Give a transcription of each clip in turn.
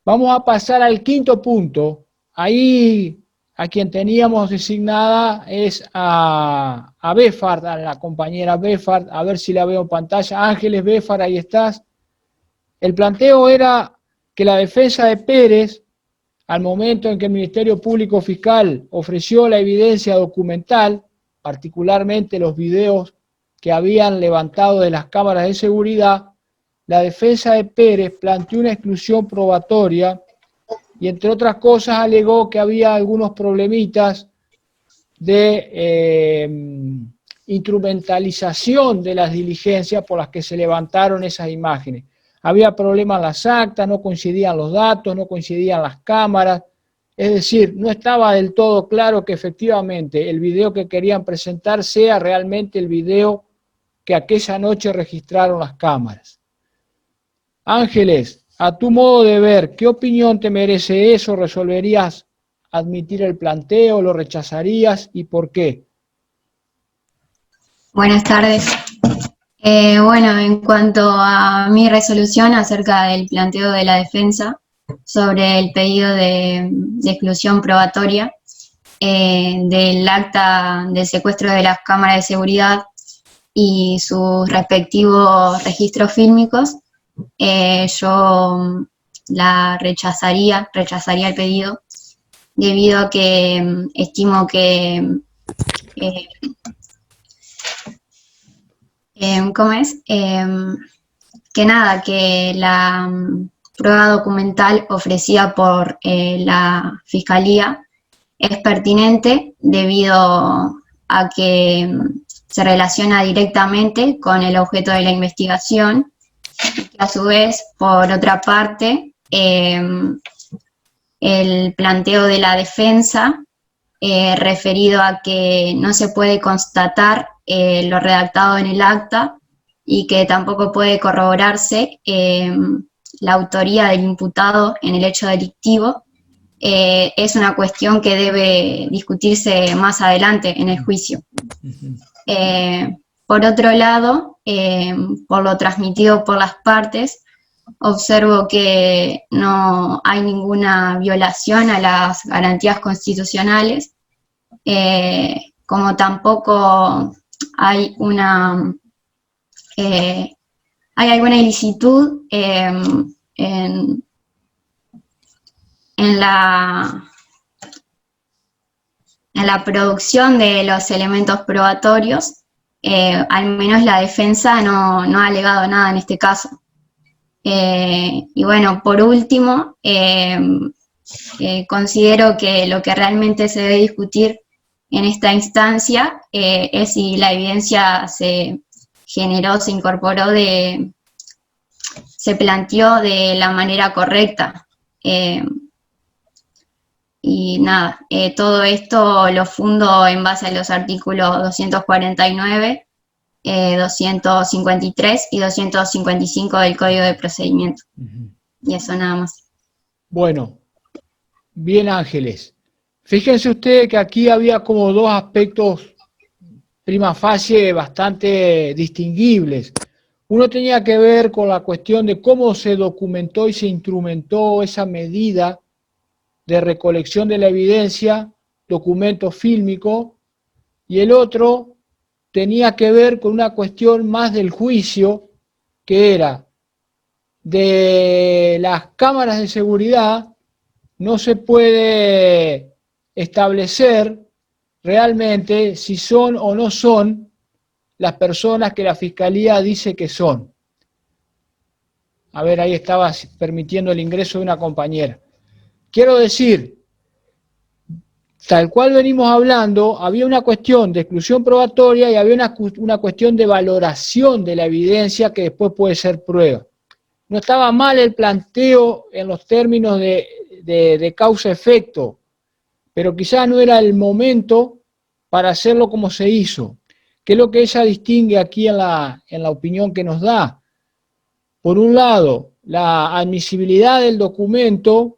Vamos a pasar al quinto punto. Ahí a quien teníamos designada es a Befard, a la compañera Befard, a ver si la veo en pantalla. Ángeles Befard, ahí estás. El planteo era que la defensa de Pérez, al momento en que el Ministerio Público Fiscal ofreció la evidencia documental, particularmente los videos que habían levantado de las cámaras de seguridad, la defensa de Pérez planteó una exclusión probatoria y, entre otras cosas, alegó que había algunos problemitas de instrumentalización de las diligencias por las que se levantaron esas imágenes. Había problemas en las actas, no coincidían los datos, no coincidían las cámaras, es decir, no estaba del todo claro que efectivamente el video que querían presentar sea realmente el video que aquella noche registraron las cámaras. Ángeles, a tu modo de ver, ¿qué opinión te merece eso? ¿Resolverías admitir el planteo, lo rechazarías y por qué? Buenas tardes. Bueno, en cuanto a mi resolución acerca del planteo de la defensa sobre el pedido de exclusión probatoria del acta de secuestro de las cámaras de seguridad y sus respectivos registros fílmicos, yo la rechazaría el pedido, debido a que estimo que que la prueba documental ofrecida por la Fiscalía es pertinente debido a que se relaciona directamente con el objeto de la investigación, y a su vez, por otra parte, el planteo de la defensa referido a que no se puede constatar lo redactado en el acta y que tampoco puede corroborarse la autoría del imputado en el hecho delictivo, es una cuestión que debe discutirse más adelante en el juicio. Por otro lado, por lo transmitido por las partes, observo que no hay ninguna violación a las garantías constitucionales, como tampoco hay hay alguna ilicitud en la producción de los elementos probatorios. Al menos la defensa no ha alegado nada en este caso. Y bueno, por último, considero que lo que realmente se debe discutir en esta instancia es si la evidencia se generó, se incorporó, se planteó de la manera correcta. Y nada, todo esto lo fundo en base a los artículos 249, 253 y 255 del Código de Procedimiento. Y eso nada más. Bueno, bien, Ángeles. Fíjense ustedes que aquí había como dos aspectos prima facie bastante distinguibles. Uno tenía que ver con la cuestión de cómo se documentó y se instrumentó esa medida de recolección de la evidencia, documento fílmico, y el otro tenía que ver con una cuestión más del juicio, que era de las cámaras de seguridad. No se puede establecer realmente si son o no son las personas que la Fiscalía dice que son. A ver, ahí estaba permitiendo el ingreso de una compañera. Quiero decir, tal cual venimos hablando, había una cuestión de exclusión probatoria y había una cuestión de valoración de la evidencia que después puede ser prueba. No estaba mal el planteo en los términos de causa-efecto, pero quizás no era el momento para hacerlo como se hizo. ¿Qué es lo que ella distingue aquí en la opinión que nos da? Por un lado, la admisibilidad del documento,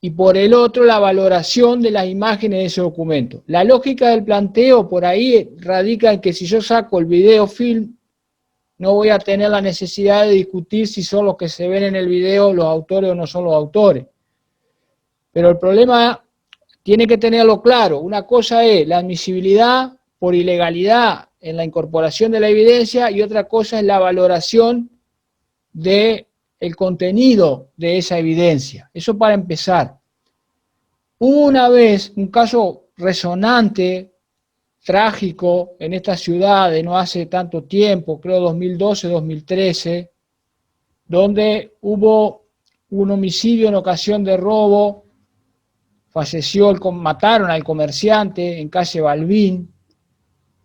y por el otro, la valoración de las imágenes de ese documento. La lógica del planteo por ahí radica en que si yo saco el video film no voy a tener la necesidad de discutir si son los que se ven en el video los autores o no son los autores. Pero el problema tiene que tenerlo claro. Una cosa es la admisibilidad por ilegalidad en la incorporación de la evidencia y otra cosa es la valoración del contenido de esa evidencia. Eso para empezar. Hubo una vez un caso resonante, trágico, en esta ciudad de no hace tanto tiempo, creo 2012-2013, donde hubo un homicidio en ocasión de robo, mataron al comerciante en calle Balbín.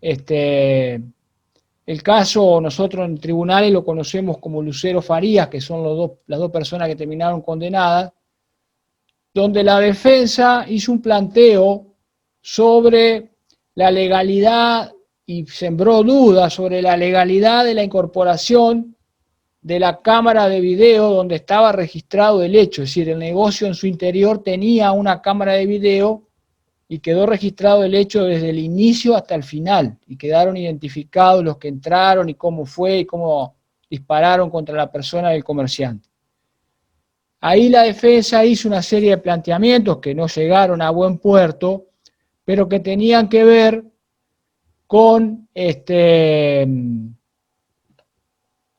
El caso nosotros en tribunales lo conocemos como Lucero Farías, que son las dos personas que terminaron condenadas, donde la defensa hizo un planteo sobre la legalidad y sembró dudas sobre la legalidad de la incorporación de la cámara de video donde estaba registrado el hecho, es decir, el negocio en su interior tenía una cámara de video y quedó registrado el hecho desde el inicio hasta el final, y quedaron identificados los que entraron y cómo fue y cómo dispararon contra la persona del comerciante. Ahí la defensa hizo una serie de planteamientos que no llegaron a buen puerto, pero que tenían que ver con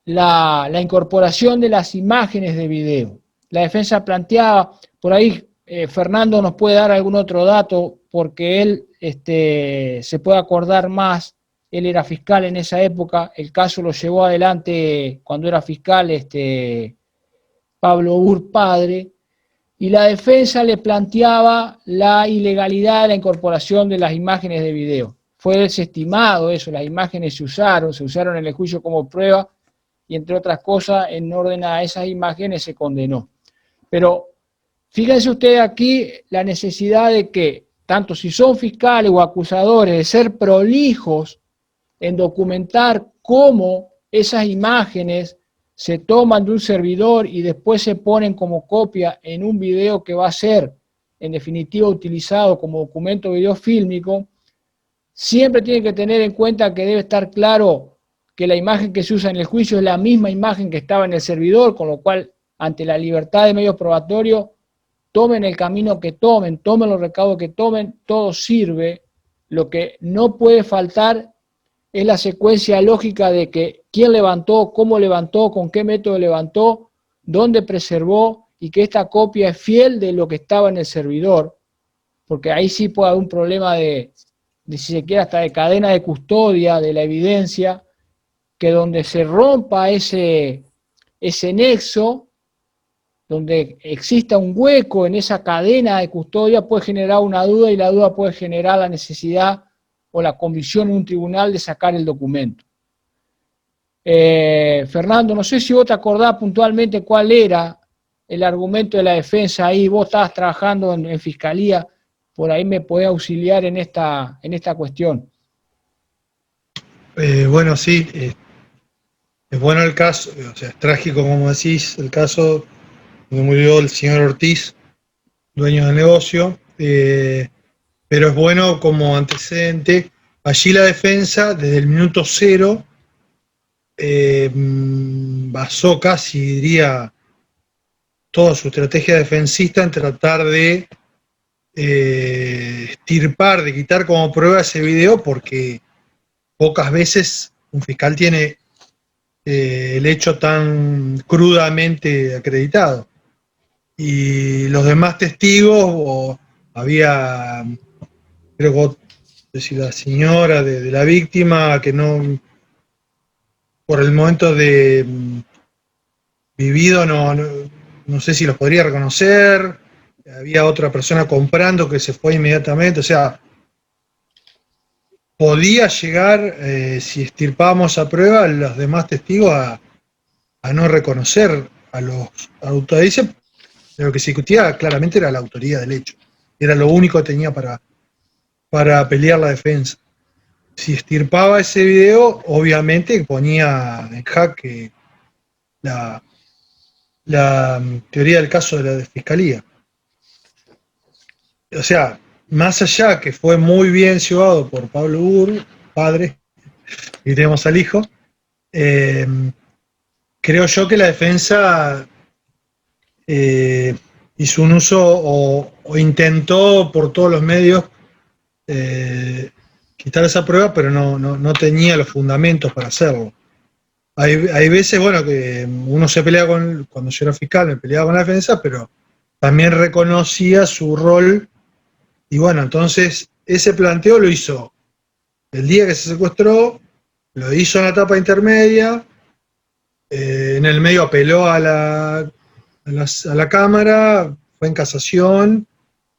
la incorporación de las imágenes de video. La defensa planteaba, por ahí Fernando nos puede dar algún otro dato, porque él se puede acordar más, él era fiscal en esa época, el caso lo llevó adelante cuando era fiscal Pablo Ur padre, y la defensa le planteaba la ilegalidad de la incorporación de las imágenes de video. Fue desestimado eso, las imágenes se usaron en el juicio como prueba, y entre otras cosas, en orden a esas imágenes se condenó. Pero fíjense ustedes aquí la necesidad de que, tanto si son fiscales o acusadores, de ser prolijos en documentar cómo esas imágenes se toman de un servidor y después se ponen como copia en un video que va a ser, en definitiva, utilizado como documento videofílmico. Siempre tienen que tener en cuenta que debe estar claro que la imagen que se usa en el juicio es la misma imagen que estaba en el servidor, con lo cual, ante la libertad de medios probatorios, tomen el camino que tomen los recaudos que tomen, todo sirve. Lo que no puede faltar es la secuencia lógica de que quién levantó, cómo levantó, con qué método levantó, dónde preservó, y que esta copia es fiel de lo que estaba en el servidor, porque ahí sí puede haber un problema de si se quiere, hasta de cadena de custodia de la evidencia, que donde se rompa ese nexo, donde exista un hueco en esa cadena de custodia, puede generar una duda, y la duda puede generar la necesidad o la convicción en un tribunal de sacar el documento. Fernando, no sé si vos te acordás puntualmente cuál era el argumento de la defensa ahí, vos estabas trabajando en fiscalía, por ahí me podés auxiliar en esta cuestión. Bueno, sí, es bueno el caso, o sea, es trágico, como decís, el caso donde murió el señor Ortiz, dueño del negocio, pero es bueno como antecedente. Allí la defensa, desde el minuto cero, basó casi, diría, toda su estrategia defensista en tratar de extirpar, de quitar como prueba ese video, porque pocas veces un fiscal tiene el hecho tan crudamente acreditado. Y los demás testigos, había, creo que la señora de la víctima, que no, por el momento de vivido, no sé si los podría reconocer. Había otra persona comprando que se fue inmediatamente, o sea, podía llegar, si extirpábamos a prueba, los demás testigos a no reconocer a los autores. Lo que se discutía claramente era la autoría del hecho. Era lo único que tenía para pelear la defensa. Si extirpaba ese video, obviamente ponía en jaque la teoría del caso de la fiscalía. O sea, más allá que fue muy bien llevado por Pablo Ur, padre, y tenemos al hijo, Creo yo que la defensa hizo un uso o intentó por todos los medios quitar esa prueba, pero no tenía los fundamentos para hacerlo. Hay veces, bueno, que uno se pelea cuando yo era fiscal, me peleaba con la defensa, pero también reconocía su rol, y bueno, entonces ese planteo lo hizo el día que se secuestró, lo hizo en la etapa intermedia, en el medio apeló a la Cámara, fue en casación,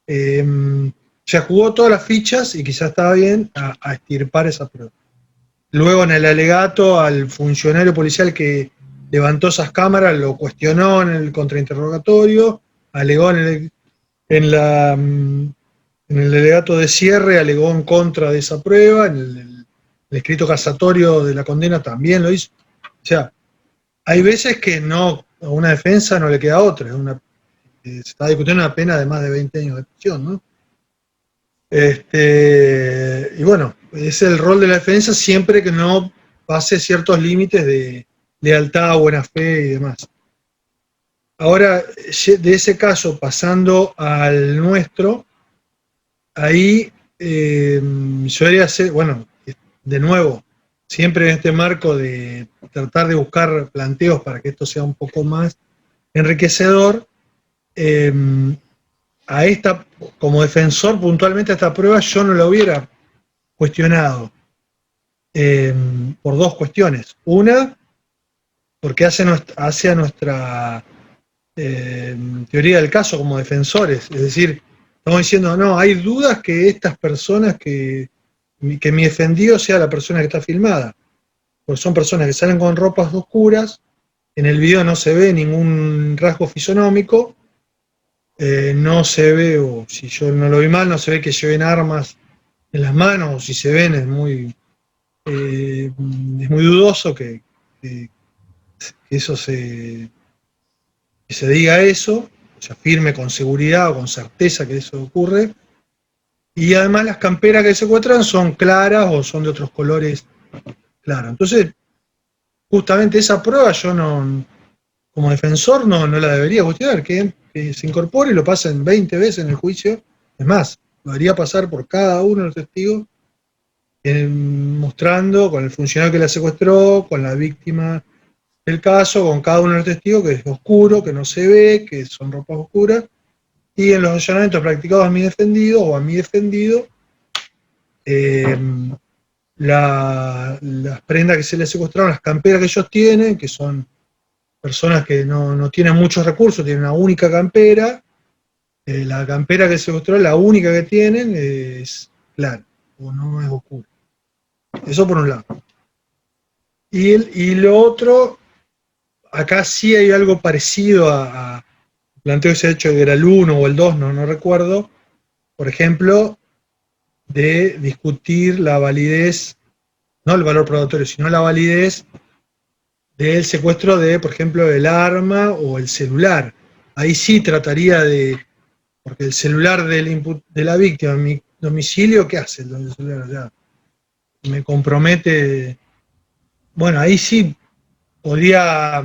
ya jugó todas las fichas y quizás estaba bien a extirpar esa prueba. Luego en el alegato al funcionario policial que levantó esas cámaras, lo cuestionó en el contrainterrogatorio, alegó en el alegato de cierre, alegó en contra de esa prueba, en el escrito casatorio de la condena también lo hizo. O sea, hay veces que a una defensa no le queda otra, se está discutiendo una pena de más de 20 años de prisión, ¿no? Y bueno, es el rol de la defensa siempre que no pase ciertos límites de lealtad, buena fe y demás. Ahora, de ese caso, pasando al nuestro, ahí yo debería hacer, bueno, de nuevo, siempre en este marco de tratar de buscar planteos para que esto sea un poco más enriquecedor, como defensor puntualmente a esta prueba yo no la hubiera cuestionado por dos cuestiones. Una, porque hace a nuestra teoría del caso como defensores, es decir, estamos diciendo, no, hay dudas que estas personas, que mi defendido sea la persona que está filmada, porque son personas que salen con ropas oscuras, en el video no se ve ningún rasgo fisonómico, no se ve, o si yo no lo vi mal, no se ve que lleven armas en las manos, o si se ven es muy dudoso que eso que se diga eso, o se afirme con seguridad o con certeza que eso ocurre. Y además las camperas que se encuentran son claras o son de otros colores claros. Entonces, justamente esa prueba yo como defensor no la debería cuestionar, que se incorpore y lo pasen 20 veces en el juicio. Es más, lo debería pasar por cada uno de los testigos, mostrando con el funcionario que la secuestró, con la víctima del caso, con cada uno de los testigos, que es oscuro, que no se ve, que son ropas oscuras, y en los allanamientos practicados a mi defendido o a mi defendido, las prendas que se les secuestraron, las camperas que ellos tienen, que son personas que no tienen muchos recursos, tienen una única campera, la campera que se secuestró, la única que tienen es clara, o no es oscura. Eso por un lado. Y lo otro, acá sí hay algo parecido a planteo que se ha hecho que era el 1 o el 2, no recuerdo, por ejemplo, de discutir la validez, no el valor probatorio, sino la validez del secuestro de, por ejemplo, el arma o el celular. Ahí sí trataría porque el celular de la víctima en mi domicilio, ¿qué hace el celular allá? Me compromete. Bueno, ahí sí podría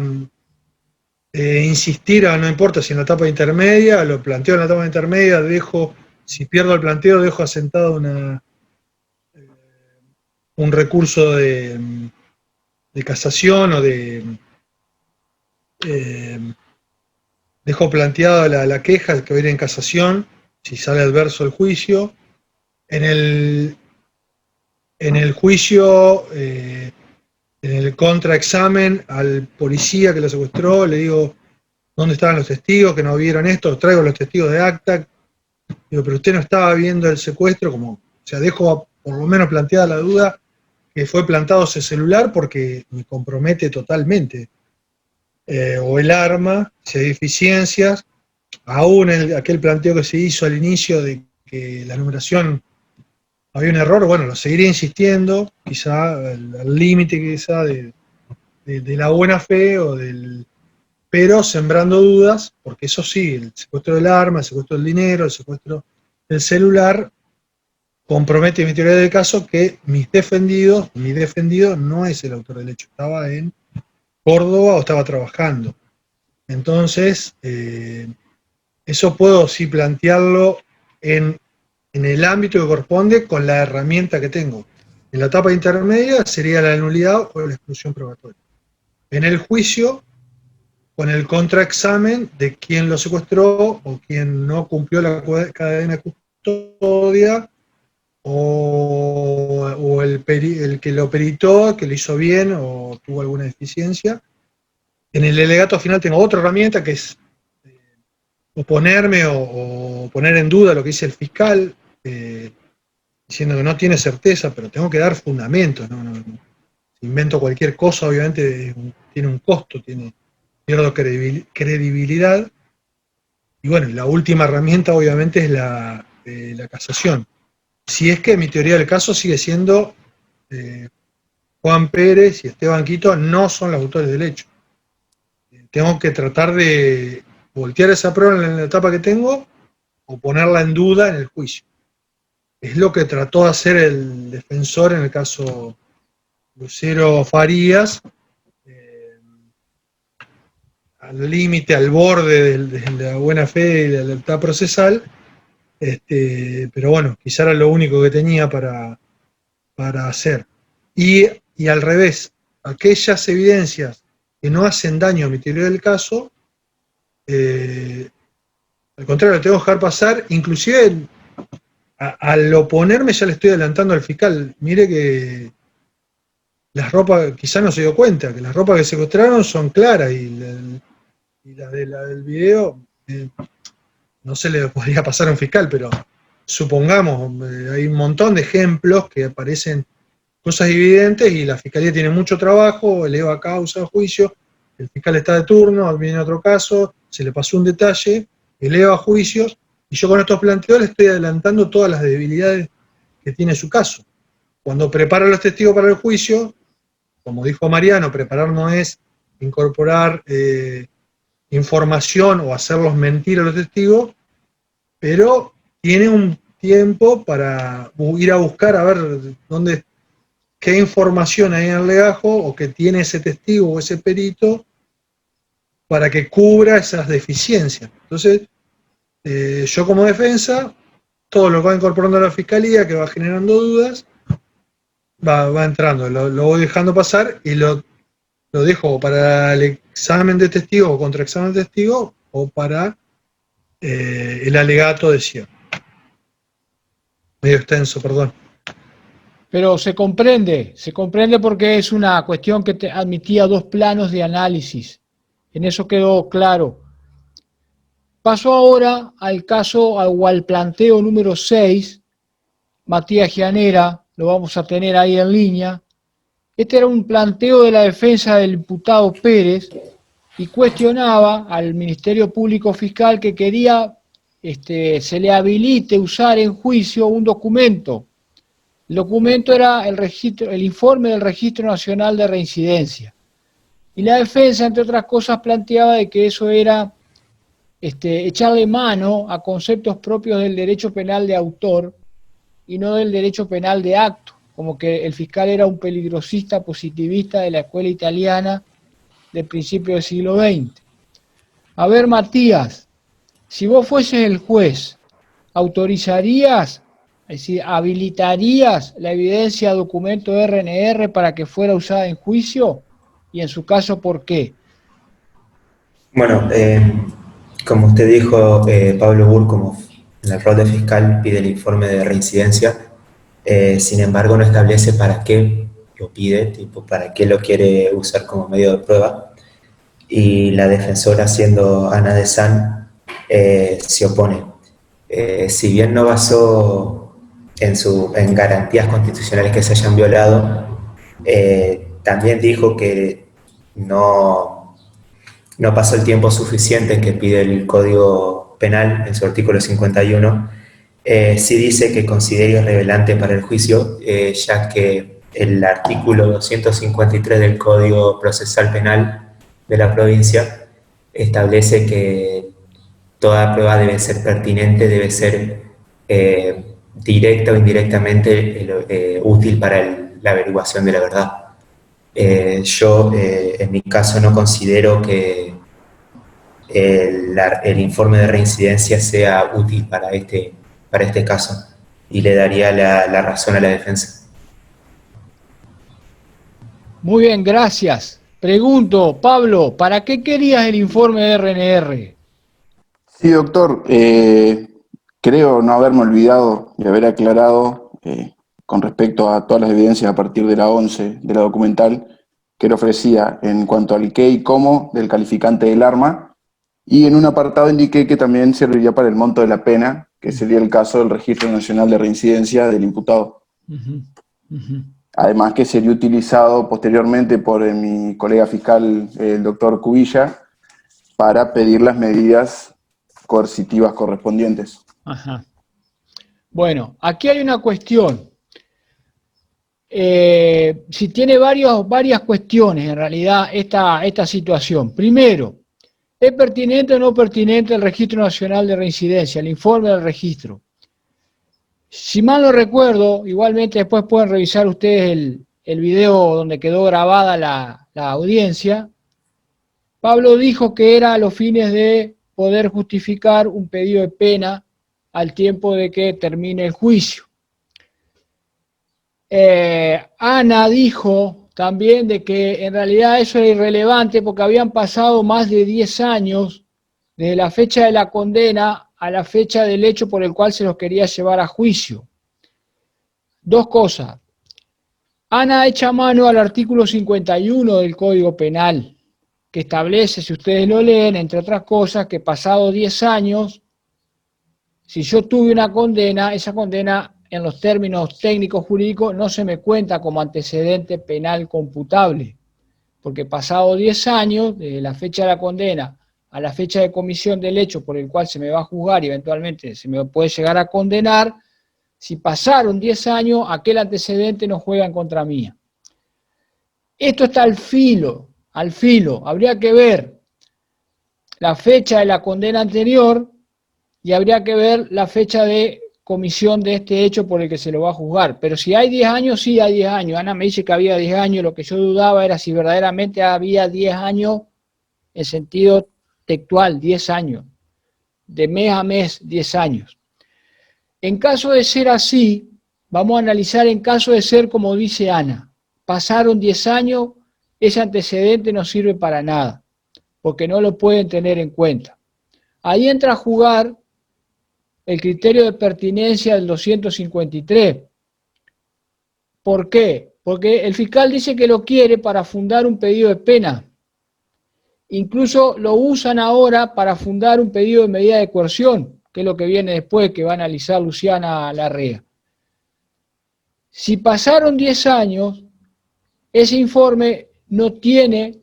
insistir, no importa si en la etapa intermedia, lo planteo en la etapa intermedia, si pierdo el planteo, dejo asentado un recurso de casación o dejo planteada la queja que va a ir en casación, si sale adverso el juicio. En el juicio, en el contraexamen, al policía que lo secuestró, le digo, ¿dónde estaban los testigos que no vieron esto? Traigo los testigos de acta. Digo, pero usted no estaba viendo el secuestro, o sea, dejo por lo menos planteada la duda que fue plantado ese celular porque me compromete totalmente. O el arma, si hay deficiencias, aún aquel planteo que se hizo al inicio de que la numeración había un error, bueno, lo seguiré insistiendo, quizá al límite quizá de la buena fe pero sembrando dudas, porque eso sí, el secuestro del arma, el secuestro del dinero, el secuestro del celular, compromete mi teoría del caso que mi defendido no es el autor del hecho, estaba en Córdoba o estaba trabajando. Entonces, eso puedo sí plantearlo en el ámbito que corresponde con la herramienta que tengo. En la etapa intermedia sería la nulidad o la exclusión probatoria. En el juicio, con el contraexamen de quién lo secuestró o quién no cumplió la cadena de custodia, o el que lo peritó, que lo hizo bien o tuvo alguna deficiencia. En el alegato final tengo otra herramienta que es oponerme o poner en duda lo que dice el fiscal, diciendo que no tiene certeza, pero tengo que dar fundamentos. Si invento cualquier cosa, obviamente tiene un costo, pierdo credibilidad. Y bueno, la última herramienta obviamente es la casación. Si es que mi teoría del caso sigue siendo Juan Pérez y Esteban Quito no son los autores del hecho. Tengo que tratar de voltear esa prueba en la etapa que tengo o ponerla en duda en el juicio. Es lo que trató de hacer el defensor en el caso Lucero Farías, al límite, al borde de la buena fe y de la libertad procesal, pero bueno, quizá era lo único que tenía para hacer. Y al revés, aquellas evidencias que no hacen daño a mi teoría del caso, al contrario, tengo que dejar pasar, inclusive al oponerme ya le estoy adelantando al fiscal, mire que las ropas, quizá no se dio cuenta, que las ropas que secuestraron son claras y las del video no se le podría pasar a un fiscal, pero supongamos, hay un montón de ejemplos que aparecen cosas evidentes y la fiscalía tiene mucho trabajo, eleva causa a juicio, el fiscal está de turno, viene otro caso, se le pasó un detalle, eleva juicios, y yo con estos planteos le estoy adelantando todas las debilidades que tiene su caso. Cuando preparo a los testigos para el juicio, como dijo Mariano, preparar no es incorporar información o hacerlos mentir a los testigos, pero tiene un tiempo para ir a buscar a ver qué información hay en el legajo o que tiene ese testigo o ese perito para que cubra esas deficiencias. Entonces, yo como defensa, todo lo que va incorporando a la fiscalía, que va generando dudas, va entrando, lo voy dejando pasar y lo dejo para el examen de testigo o contraexamen de testigo o para el alegato de cierre. Medio extenso, perdón. Pero se comprende porque es una cuestión que admitía dos planos de análisis. En eso quedó claro. Paso ahora al caso o al planteo número 6, Matías Gianera, lo vamos a tener ahí en línea. Este era un planteo de la defensa del imputado Pérez y cuestionaba al Ministerio Público Fiscal que quería se le habilite usar en juicio un documento. El documento era el informe del Registro Nacional de Reincidencia. Y la defensa, entre otras cosas, planteaba de que eso era echarle mano a conceptos propios del derecho penal de autor y no del derecho penal de acto, como que el fiscal era un peligrosista positivista de la escuela italiana del principio del siglo XX. A ver, Matías, si vos fueses el juez, ¿autorizarías, es decir, habilitarías la evidencia documento RNR para que fuera usada en juicio? Y en su caso, ¿por qué? Bueno, como usted dijo, Pablo Burr, como en el rol de fiscal, pide el informe de reincidencia. Sin embargo, no establece para qué lo pide, tipo para qué lo quiere usar como medio de prueba. Y la defensora, siendo Ana de San, se opone. Si bien no basó en garantías constitucionales que se hayan violado, también dijo que no pasó el tiempo suficiente que pide el Código Penal en su artículo 51. Sí dice que considera irrelevante para el juicio, ya que el artículo 253 del Código Procesal Penal de la provincia establece que toda prueba debe ser pertinente, debe ser directa o indirectamente útil para la averiguación de la verdad. Yo, en mi caso, no considero que el informe de reincidencia sea útil para este caso y le daría la razón a la defensa. Muy bien, gracias. Pregunto, Pablo, ¿para qué querías el informe de RNR? Sí, doctor. Creo no haberme olvidado de haber aclarado con respecto a todas las evidencias a partir de la 11 de la documental que le ofrecía en cuanto al qué y cómo del calificante del arma, y en un apartado indiqué que también serviría para el monto de la pena, que sería el caso del Registro Nacional de Reincidencia del imputado. Ujú, ujú. Además que sería utilizado posteriormente por mi colega fiscal, el doctor Cubilla, para pedir las medidas coercitivas correspondientes. Ajá. Bueno, aquí hay una cuestión. Si tiene varias cuestiones en realidad esta situación. Primero, ¿es pertinente o no pertinente el Registro Nacional de Reincidencia, el informe del registro? Si mal no recuerdo, igualmente después pueden revisar ustedes el video donde quedó grabada la audiencia. Pablo dijo que era a los fines de poder justificar un pedido de pena al tiempo de que termine el juicio. Ana dijo también de que en realidad eso era irrelevante porque habían pasado más de 10 años desde la fecha de la condena a la fecha del hecho por el cual se los quería llevar a juicio. Dos cosas. Ana echa mano al artículo 51 del Código Penal, que establece, si ustedes lo leen, entre otras cosas, que pasados 10 años, si yo tuve una condena, esa condena en los términos técnicos jurídicos no se me cuenta como antecedente penal computable, porque pasados 10 años, desde la fecha de la condena a la fecha de comisión del hecho por el cual se me va a juzgar y eventualmente se me puede llegar a condenar, si pasaron 10 años, aquel antecedente no juega en contra mía. Esto está al filo, habría que ver la fecha de la condena anterior y habría que ver la fecha de comisión de este hecho por el que se lo va a juzgar. Pero si hay 10 años, sí hay 10 años. Ana me dice que había 10 años, lo que yo dudaba era si verdaderamente había 10 años en sentido textual, 10 años, de mes a mes, 10 años. En caso de ser así, vamos a analizar en caso de ser como dice Ana, pasaron 10 años, ese antecedente no sirve para nada, porque no lo pueden tener en cuenta. Ahí entra a jugar el criterio de pertinencia del 253. ¿Por qué? Porque el fiscal dice que lo quiere para fundar un pedido de pena. Incluso lo usan ahora para fundar un pedido de medida de coerción, que es lo que viene después, que va a analizar Luciana Larrea. Si pasaron 10 años, ese informe no tiene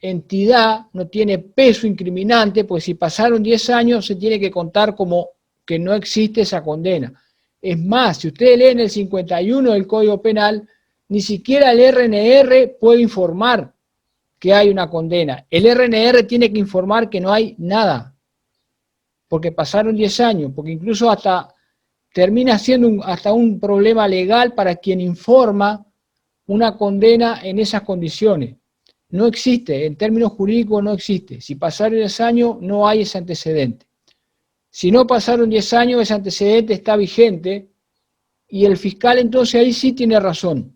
entidad, no tiene peso incriminante, pues si pasaron 10 años se tiene que contar como que no existe esa condena. Es más, si ustedes leen el 51 del Código Penal, ni siquiera el RNR puede informar que hay una condena. El RNR tiene que informar que no hay nada, porque pasaron 10 años, porque incluso hasta termina siendo hasta un problema legal para quien informa una condena en esas condiciones. No existe, en términos jurídicos no existe. Si pasaron 10 años, no hay ese antecedente. Si no pasaron 10 años, ese antecedente está vigente y el fiscal entonces ahí sí tiene razón.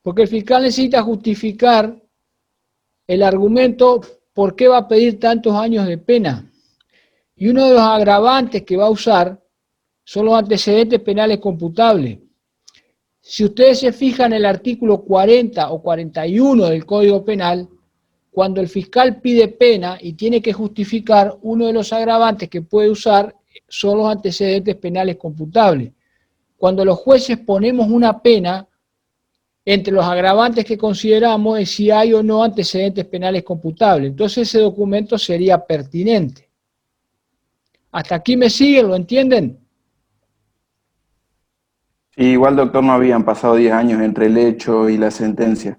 Porque el fiscal necesita justificar el argumento por qué va a pedir tantos años de pena. Y uno de los agravantes que va a usar son los antecedentes penales computables. Si ustedes se fijan en el artículo 40 o 41 del Código Penal, cuando el fiscal pide pena y tiene que justificar, uno de los agravantes que puede usar son los antecedentes penales computables. Cuando los jueces ponemos una pena, entre los agravantes que consideramos es si hay o no antecedentes penales computables. Entonces ese documento sería pertinente. ¿Hasta aquí me siguen? ¿Lo entienden? Sí, igual, doctor, no habían pasado 10 años entre el hecho y la sentencia.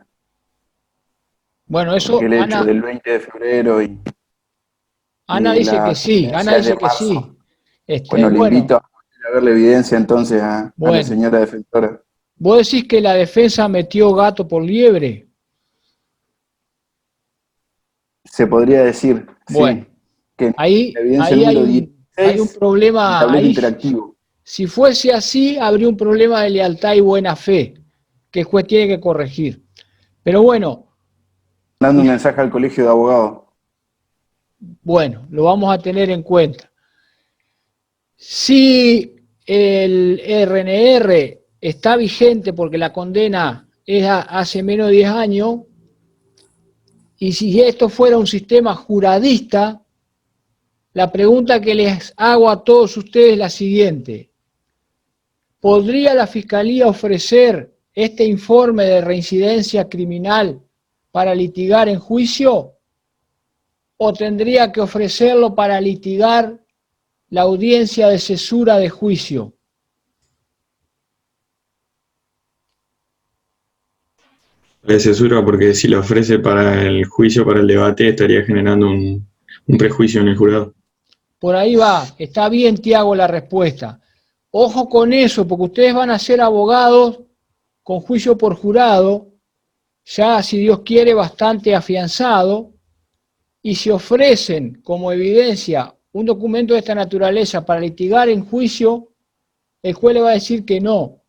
Bueno, eso Porque el hecho Ana, del 20 de febrero Ana y dice que la sí, Ana sentencia es de dice que marzo. sí. Bueno, le Bueno, invito a a ver la evidencia entonces a la Bueno. señora defensora. ¿Vos decís que la defensa metió gato por liebre? Se podría decir, Bueno, sí, que ahí, la evidencia ahí número hay un 16 del problema, tablero ahí, interactivo. si fuese así, habría un problema de lealtad y buena fe, que el juez tiene que corregir. Pero bueno, Dando un mensaje al colegio de abogados. bueno, lo vamos a tener en cuenta. Si el RNR está vigente porque la condena es hace menos de 10 años, y si esto fuera un sistema juradista, la pregunta que les hago a todos ustedes es la siguiente. ¿Podría la Fiscalía ofrecer este informe de reincidencia criminal para litigar en juicio? ¿O tendría que ofrecerlo para litigar la audiencia de cesura de juicio? De cesura, porque si lo ofrece para el juicio, para el debate, estaría generando un prejuicio en el jurado. Por ahí va, está bien, Tiago, la respuesta. Ojo con eso, porque ustedes van a ser abogados con juicio por jurado, ya si Dios quiere bastante afianzado, y si ofrecen como evidencia un documento de esta naturaleza para litigar en juicio, el juez le va a decir que no.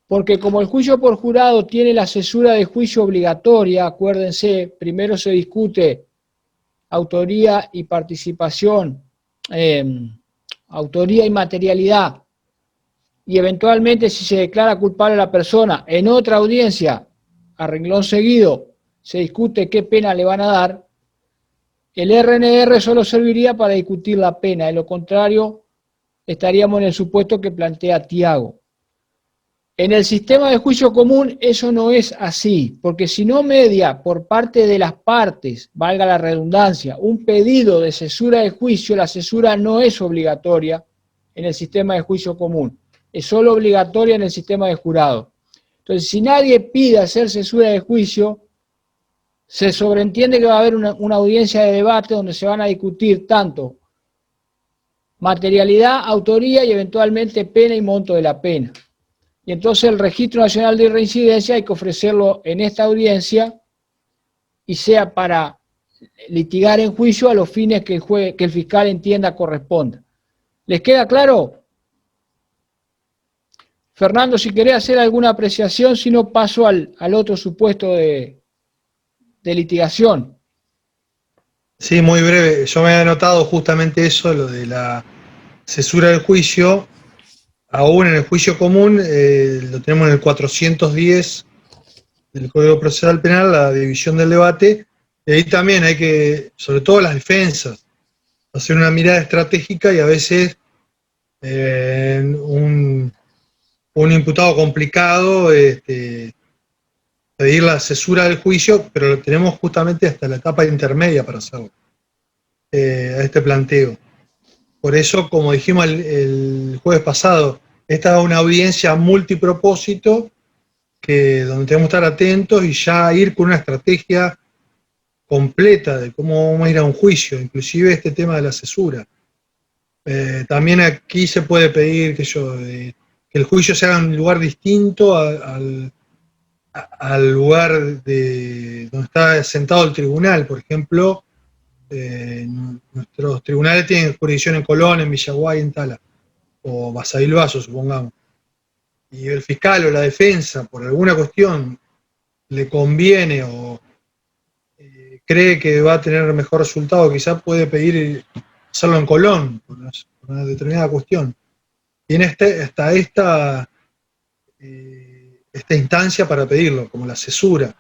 Porque como el juicio por jurado tiene la cesura de juicio obligatoria, acuérdense, primero se discute autoría y participación, autoría y materialidad, y eventualmente si se declara culpable a la persona en otra audiencia, a renglón seguido, se discute qué pena le van a dar, el RNR solo serviría para discutir la pena, de lo contrario estaríamos en el supuesto que plantea Tiago. En el sistema de juicio común eso no es así, porque si no media por parte de las partes, valga la redundancia, un pedido de cesura de juicio, la cesura no es obligatoria en el sistema de juicio común, es solo obligatoria en el sistema de jurado. Entonces, si nadie pide hacer cesura de juicio, se sobreentiende que va a haber una audiencia de debate donde se van a discutir tanto materialidad, autoría y eventualmente pena y monto de la pena. Y entonces el Registro Nacional de Reincidencia hay que ofrecerlo en esta audiencia y sea para litigar en juicio a los fines que el fiscal entienda corresponda. ¿Les queda claro? Fernando, si querés hacer alguna apreciación, si no paso al otro supuesto de litigación. Sí, muy breve. Yo me había anotado justamente eso, lo de la cesura del juicio. Aún en el juicio común, lo tenemos en el 410 del Código Procesal Penal, la división del debate, y ahí también hay que, sobre todo las defensas, hacer una mirada estratégica y a veces un imputado complicado, pedir la cesura del juicio, pero lo tenemos justamente hasta la etapa intermedia para hacerlo, a este planteo. Por eso, como dijimos el jueves pasado, esta es una audiencia multipropósito donde tenemos que estar atentos y ya ir con una estrategia completa de cómo vamos a ir a un juicio, inclusive este tema de la cesura. También aquí se puede pedir que el juicio se haga en un lugar distinto al lugar donde está sentado el tribunal. Por ejemplo, nuestros tribunales tienen jurisdicción en Colón, en Villaguay, en Tala, o Basavilbaso, supongamos. Y el fiscal o la defensa, por alguna cuestión, le conviene o cree que va a tener mejor resultado, quizás puede pedir hacerlo en Colón, por una determinada cuestión. Tiene hasta esta instancia para pedirlo, como la cesura.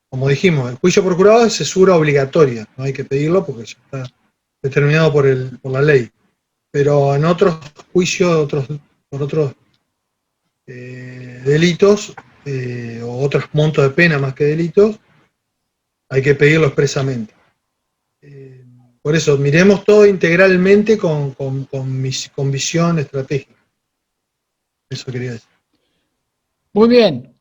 Como dijimos, el juicio por jurado es cesura obligatoria, no hay que pedirlo porque ya está determinado por la ley. Pero en otros juicios, por otros delitos o otros montos de pena más que delitos, hay que pedirlo expresamente. Por eso, miremos todo integralmente con visión estratégica. Eso quería decir. Muy bien.